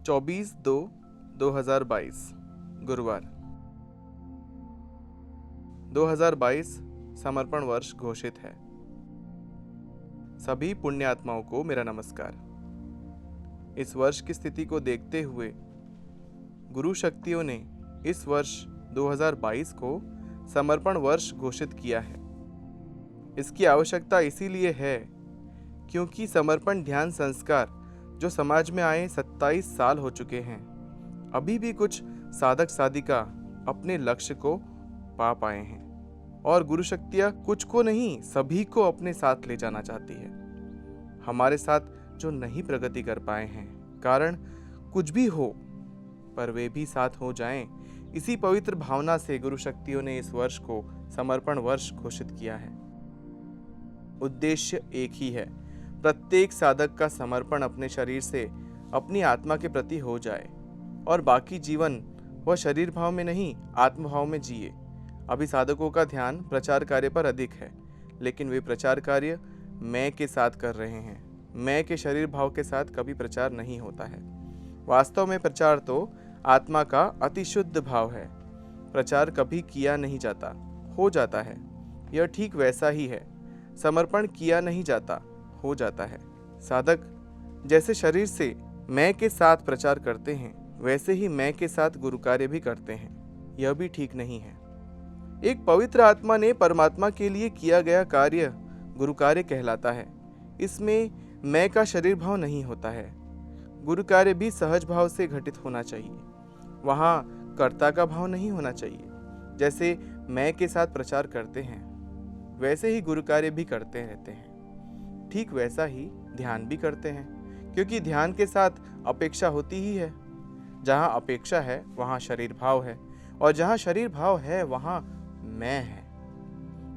24/2/2022 गुरुवार। 2022 समर्पण वर्ष घोषित है। सभी पुण्यात्माओं को मेरा नमस्कार। इस वर्ष की स्थिति को देखते हुए गुरु शक्तियों ने इस वर्ष 2022 को समर्पण वर्ष घोषित किया है। इसकी आवश्यकता इसीलिए है क्योंकि समर्पण ध्यान संस्कार जो समाज में आए 27 साल हो चुके हैं, अभी भी कुछ साधक साधिका अपने लक्ष्य को पा पाए हैं और गुरु शक्तियाँ कुछ को नहीं सभी को अपने साथ ले जाना चाहती है। हमारे साथ जो नहीं प्रगति कर पाए हैं, कारण कुछ भी हो पर वे भी साथ हो जाएं, इसी पवित्र भावना से गुरु शक्तियों ने इस वर्ष को समर्पण वर्ष घोषित किया है। उद्देश्य एक ही है, प्रत्येक साधक का समर्पण अपने शरीर से अपनी आत्मा के प्रति हो जाए और बाकी जीवन वह शरीर भाव में नहीं आत्मभाव में जिए। अभी साधकों का ध्यान प्रचार कार्य पर अधिक है, लेकिन वे प्रचार कार्य मैं के साथ कर रहे हैं। मैं के शरीर भाव के साथ कभी प्रचार नहीं होता है। वास्तव में प्रचार तो आत्मा का अति शुद्ध भाव है। प्रचार कभी किया नहीं जाता, हो जाता है। यह ठीक वैसा ही है, समर्पण किया नहीं जाता, हो जाता है। साधक जैसे शरीर से मैं के साथ प्रचार करते हैं, वैसे ही मैं के साथ गुरु कार्य भी करते हैं। यह भी ठीक नहीं है। एक पवित्र आत्मा ने परमात्मा के लिए किया गया कार्य गुरु कार्य कहलाता है। इसमें मैं का शरीर भाव नहीं होता है। गुरु कार्य भी सहज भाव से घटित होना चाहिए। वहाँ कर्ता का भाव नहीं होना चाहिए। जैसे मैं के साथ प्रचार करते हैं, वैसे ही गुरु कार्य भी करते रहते हैं। ठीक वैसा ही ध्यान भी करते हैं, क्योंकि ध्यान के साथ अपेक्षा होती ही है। जहाँ अपेक्षा है वहाँ शरीर भाव है, और जहाँ शरीर भाव है वहाँ मैं है।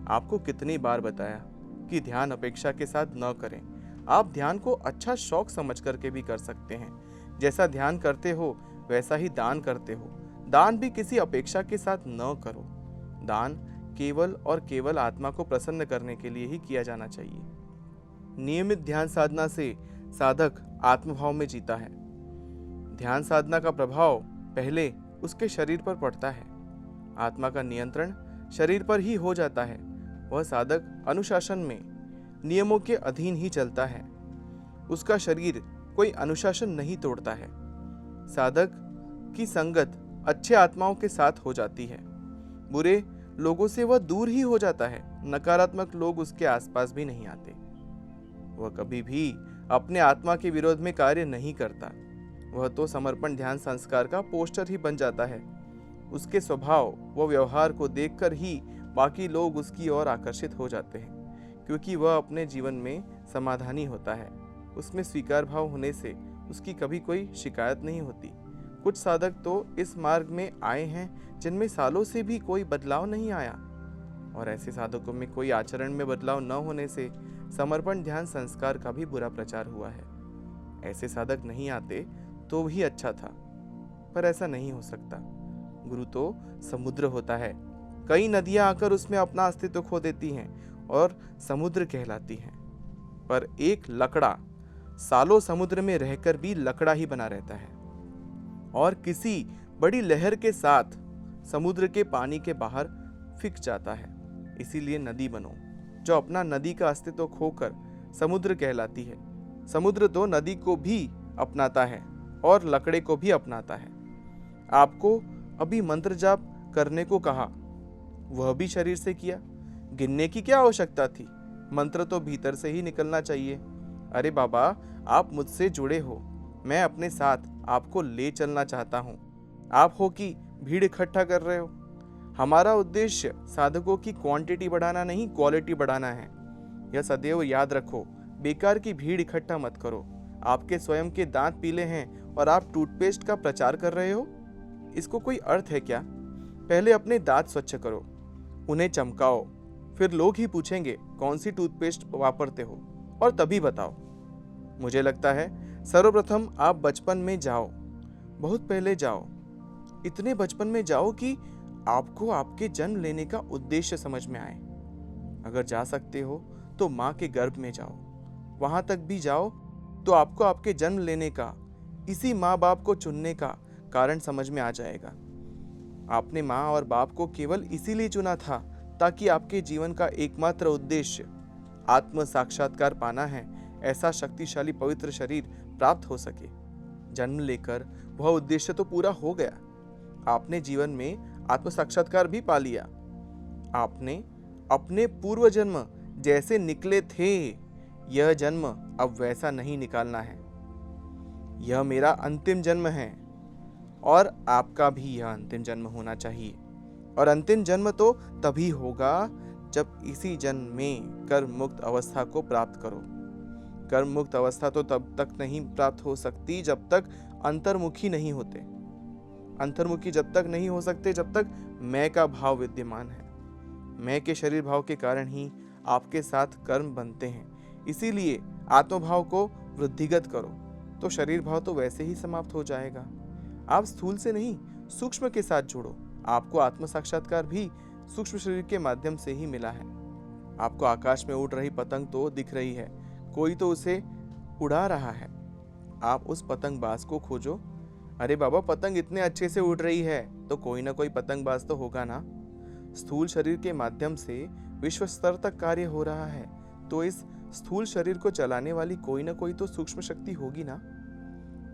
आपको कितनी बार बताया कि ध्यान अपेक्षा के साथ न करें। आप ध्यान को अच्छा शौक समझ करके भी कर सकते हैं। जैसा ध्यान करते हो वैसा ही दान करते हो। दान भी किसी अपेक्षा के साथ न करो। दान केवल और केवल आत्मा को प्रसन्न करने के लिए ही किया जाना चाहिए। नियमित ध्यान साधना से साधक आत्मभाव में जीता है। ध्यान साधना का प्रभाव पहले उसके शरीर पर पड़ता है। आत्मा का नियंत्रण शरीर पर ही हो जाता है। वह साधक अनुशासन में नियमों के अधीन ही चलता है। उसका शरीर कोई अनुशासन नहीं तोड़ता है। साधक की संगत अच्छे आत्माओं के साथ हो जाती है। बुरे लोगों से वह दूर ही हो जाता है। नकारात्मक लोग उसके आसपास भी नहीं आते। वह कभी भी अपने आत्मा के विरोध में कार्य नहीं करता। वह तो समर्पण ध्यान संस्कार का पोस्टर ही बन जाता है। उसके स्वभाव व व्यवहार को देखकर ही बाकी लोग उसकी ओर आकर्षित हो जाते हैं, क्योंकि वह अपने जीवन में समाधानी होता है। उसमें स्वीकार भाव होने से उसकी कभी कोई शिकायत नहीं होती। कुछ साधक तो इस मार्ग में आए हैं जिनमें सालों से भी कोई बदलाव नहीं आया, और ऐसे साधकों में कोई आचरण में बदलाव न होने से समर्पण ध्यान संस्कार का भी बुरा प्रचार हुआ है। ऐसे साधक नहीं आते तो भी अच्छा था, पर ऐसा नहीं हो सकता। गुरु तो समुद्र होता है। कई नदियां आकर उसमें अपना अस्तित्व खो देती हैं और समुद्र कहलाती हैं, पर एक लकड़ा सालों समुद्र में रहकर भी लकड़ा ही बना रहता है और किसी बड़ी लहर के साथ समुद्र के पानी के बाहर फिक जाता है। इसीलिए नदी बनो, जो अपना नदी का अस्तित्व खोकर समुद्र कहलाती है। समुद्र तो नदी को भी अपनाता है और लकड़े को भी अपनाता है। आपको अभी मंत्र जाप करने को कहा, वह भी शरीर से किया। गिनने की क्या आवश्यकता थी? मंत्र तो भीतर से ही निकलना चाहिए। अरे बाबा, आप मुझसे जुड़े हो, मैं अपने साथ आपको ले चलना चाहता हूँ। आप हो कि भीड़ इकट्ठा कर रहे हो। हमारा उद्देश्य साधकों की क्वांटिटी बढ़ाना नहीं, क्वालिटी बढ़ाना है। यह सदैव याद रखो। बेकार की भीड़ इकट्ठा मत करो। आपके स्वयं के दांत पीले हैं और आप टूथपेस्ट का प्रचार कर रहे हो, इसको कोई अर्थ है क्या? पहले अपने दांत स्वच्छ करो, उन्हें चमकाओ, फिर लोग ही पूछेंगे कौन सी टूथपेस्ट वापरते हो, और तभी बताओ। मुझे लगता है सर्वप्रथम आप बचपन में जाओ, बहुत पहले जाओ। इतने बचपन में जाओ कि आपको आपके जन्म लेने का उद्देश्य समझ में आए। अगर जा सकते हो तो माँ के गर्भ में जाओ। वहां तक भी जाओ तो आपको आपके जन्म लेने का इसी माँ बाप को चुनने का कारण समझ में आ जाएगा। आपने माँ और बाप को केवल इसीलिए चुना था ताकि आपके जीवन का एकमात्र उद्देश्य आत्म साक्षात्कार पाना है, ऐसा शक्तिशाली पवित्र शरीर प्राप्त हो सके। जन्म लेकर वह उद्देश्य तो पूरा हो गया। आपने जीवन में आत्म साक्षात्कार भी पा लिया। आपने अपने पूर्व जन्म जैसे निकले थे, यह जन्म अब वैसा नहीं निकालना है। यह मेरा अंतिम जन्म है और आपका भी यह अंतिम जन्म होना चाहिए। और अंतिम जन्म तो तभी होगा जब इसी जन्म में कर्म मुक्त अवस्था को प्राप्त करो। कर्म मुक्त अवस्था तो तब तक नहीं प्राप्त हो सकती जब तक अंतर्मुखी नहीं होते। अंतर्मुखी जब तक नहीं हो सकते जब तक मैं का भाव विद्यमान है। मैं के शरीर भाव के कारण ही आपके साथ कर्म बनते हैं। इसीलिए आत्मभाव को वृद्धिगत करो तो शरीर भाव तो वैसे ही समाप्त हो जाएगा। आप स्थूल से नहीं, सूक्ष्म के साथ जुड़ो। आपको आत्म साक्षात्कार भी सूक्ष्म शरीर के माध्यम से ही मिला है। आपको आकाश में उड़ रही पतंग तो दिख रही है, कोई तो उसे उड़ा रहा है। आप उस पतंगबाज को खोजो। अरे बाबा, पतंग इतने अच्छे से उड़ रही है तो कोई ना कोई पतंगबाज तो होगा ना। स्थूल शरीर के माध्यम से विश्व स्तर तक कार्य हो रहा है, तो इस स्थूल शरीर को चलाने वाली कोई ना कोई तो सूक्ष्म शक्ति होगी ना।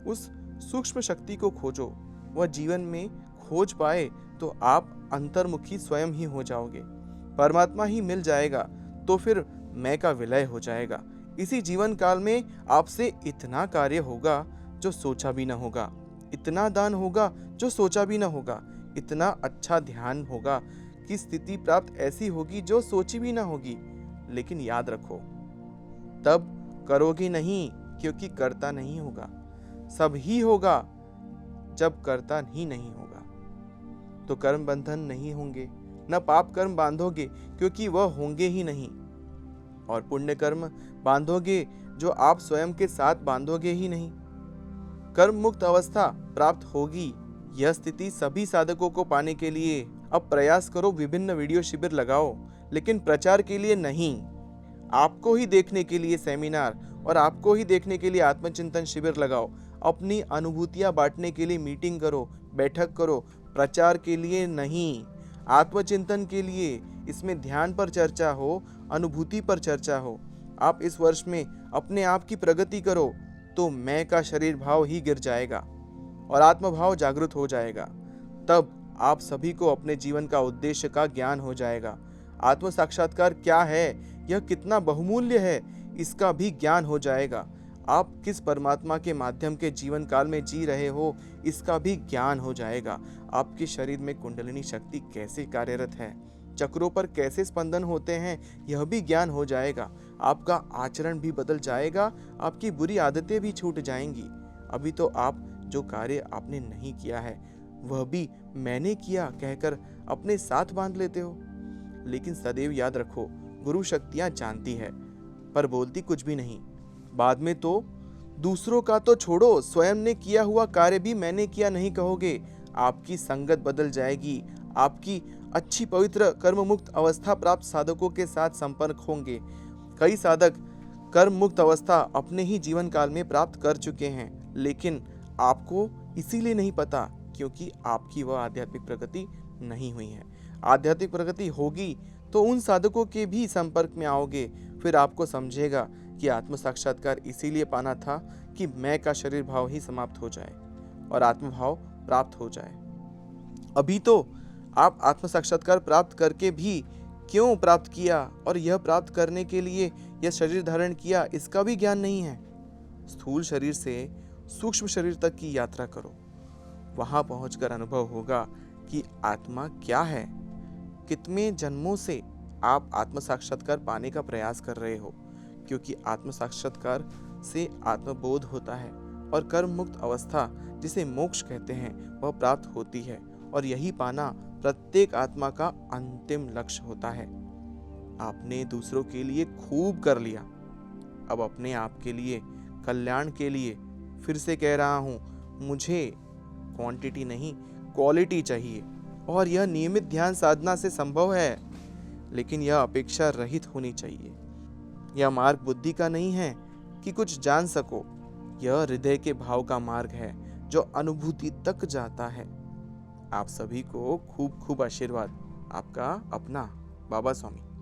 उस सूक्ष्म शक्ति को खोजो। वह जीवन में खोज पाए तो आप अंतर्मुखी स्वयं ही हो जाओगे। परमात्मा ही मिल जाएगा तो फिर मैं का विलय हो जाएगा। इसी जीवन काल में आपसे इतना कार्य होगा जो सोचा भी ना होगा, इतना दान होगा जो सोचा भी ना होगा, इतना अच्छा ध्यान होगा कि स्थिति प्राप्त ऐसी होगी जो सोची भी ना होगी। लेकिन याद रखो, तब करोगे नहीं, क्योंकि करता नहीं होगा। सब ही होगा जब करता ही नहीं होगा। तो कर्म बंधन नहीं होंगे, न पाप कर्म बांधोगे क्योंकि वह होंगे ही नहीं। और पुण्य कर्म बांधोगे जो आप स्वयं के साथ बांधोगे ही नहीं। कर्म मुक्त अवस्था प्राप्त होगी। यह स्थिति सभी साधकों को पाने के लिए अब प्रयास करो। विभिन्न वीडियो शिविर लगाओ, लेकिन प्रचार के लिए नहीं। आपको ही देखने के लिए सेमिनार और आपको ही देखने के लिए आत्मचिंतन शिविर लगाओ। अपनी अनुभूतियां बांटने के लिए मीटिंग करो, बैठक करो। प्रचार के लिए नहीं, आत्मचिंतन के लिए। इसमें ध्यान पर चर्चा हो, अनुभूति पर चर्चा हो। आप इस वर्ष में अपने आप की प्रगति करो तो मैं का शरीर भाव ही गिर जाएगा और आत्मभाव जागृत हो जाएगा। तब आप सभी को अपने जीवन का उद्देश्य का ज्ञान हो जाएगा। आत्म साक्षात्कार क्या है, यह कितना बहुमूल्य है, इसका भी ज्ञान हो जाएगा। आप किस परमात्मा के माध्यम के जीवन काल में जी रहे हो, इसका भी ज्ञान हो जाएगा। आपके शरीर में कुंडलिनी शक्ति कैसे कार्यरत है, चक्रों पर कैसे स्पंदन होते हैं, यह भी ज्ञान हो जाएगा। आपका आचरण भी बदल जाएगा, आपकी बुरी आदतें भी छूट जाएंगी। अभी तो आप जो कार्य आपने नहीं किया है वह भी मैंने किया कहकर अपने साथ बांध लेते हो। लेकिन सदैव याद रखो, गुरु शक्तियां जानती है पर बोलती कुछ भी नहीं। बाद में तो दूसरों का तो छोड़ो, स्वयं ने किया हुआ कार्य भी मैंने किया नहीं कहोगे। आपकी संगत बदल जाएगी। आपकी अच्छी पवित्र कर्म मुक्त अवस्था प्राप्त साधकों के साथ संपर्क होंगे। कई साधक कर्म मुक्त अवस्था अपने ही जीवन काल में प्राप्त कर चुके हैं, लेकिन आपको इसीलिए नहीं पता क्योंकि आपकी वह आध्यात्मिक प्रगति नहीं हुई है। आध्यात्मिक प्रगति होगी तो उन साधकों के भी संपर्क में आओगे। फिर आपको समझेगा कि आत्म साक्षात्कार इसीलिए पाना था कि मैं का शरीर भाव ही समाप्त हो जाए और आत्मभाव प्राप्त हो जाए। अभी तो आप आत्म साक्षात्कार प्राप्त करके भी क्यों प्राप्त किया और यह प्राप्त करने के लिए यह शरीर धारण किया, इसका भी ज्ञान नहीं है। स्थूल शरीर से सूक्ष्म शरीर तक की यात्रा करो। वहां पहुंचकर अनुभव होगा कि आत्मा क्या है। कितने जन्मों से आप आत्म साक्षात्कार पाने का प्रयास कर रहे हो, क्योंकि आत्म साक्षात्कार से आत्मबोध होता है और कर्म मुक्त अवस्था जिसे मोक्ष कहते हैं वह प्राप्त होती है। और यही पाना प्रत्येक आत्मा का अंतिम लक्ष्य होता है। आपने दूसरों के लिए खूब कर लिया, अब अपने आप के लिए, कल्याण के लिए फिर से कह रहा हूं, मुझे क्वांटिटी नहीं क्वालिटी चाहिए। और यह नियमित ध्यान साधना से संभव है, लेकिन यह अपेक्षा रहित होनी चाहिए। यह मार्ग बुद्धि का नहीं है कि कुछ जान सको, यह हृदय के भाव का मार्ग है जो अनुभूति तक जाता है। आप सभी को खूब खूब आशीर्वाद। आपका अपना बाबा स्वामी।